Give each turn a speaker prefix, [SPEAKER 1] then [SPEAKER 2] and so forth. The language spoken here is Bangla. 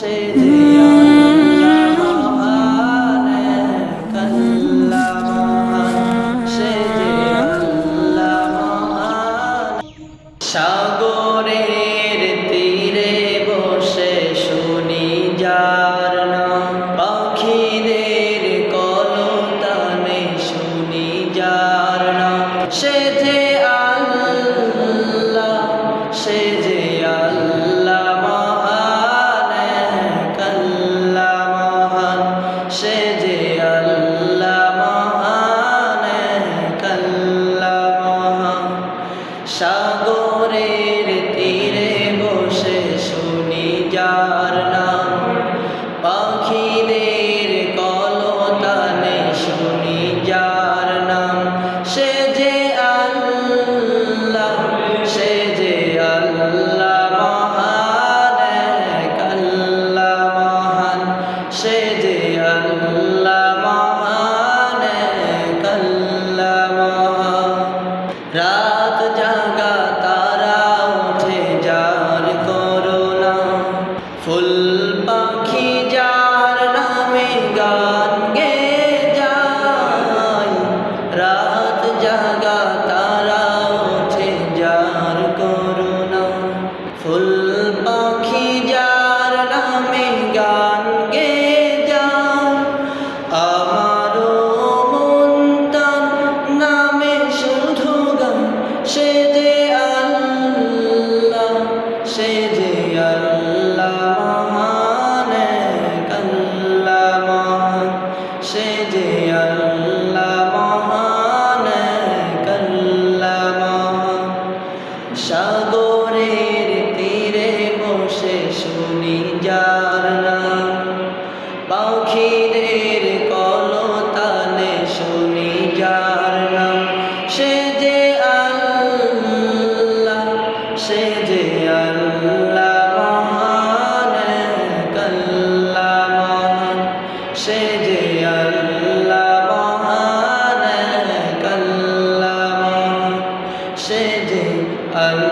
[SPEAKER 1] সে যে আল্লাহ মহান, এক আল্লাহ মহান, সে যে আল্লাহ মহান। সাগরের তীরে বসে শুনি যার নাম, পাখিদের কলতানে শুনি যার নাম, সে যে আল্লাহ, সে যে আল্লাহ মহান, এক আল্লাহ মহান, সে যে আল্লাহ মহান, এক আল্লাহ মহান। সাগরের তীরে বসে শুনি যার নাম, পাখিদের কলতানে শুনি যার নাম, সে যে আল্লাহ, সে যে আল্লাহ মহান, এক আল্লাহ মহান, সে যে আল্লাহ মহান, এক আল্লাহ মহান। রাত জাগা তারা উঠে যার করুণা, ফুল পাখি যার নামে গান গেয়ে যায়। রাত জাগা তারা উঠে যার করুণা, ফুল পাখি যার নামে গান গেয়ে যায়। আমারও মন তার নামে শুধু গান, সে যে আল্লাহ, সে যে আল্লাহ মহান, এক আল্লাহ মহান, সে যে আল্লাহ মহান, এক আল্লাহ মহান। সাগরের তীরে বসে শুনি যার নাম, পাখিদের কলতানে শুনি যার নাম, সে যে আল্লাহ, সে যে আল্লাহ মহান, এক আল্লাহ মহান, সে যে আল্লাহ মহান, এক আল্লাহ মহান, সে যে আল্লাহ।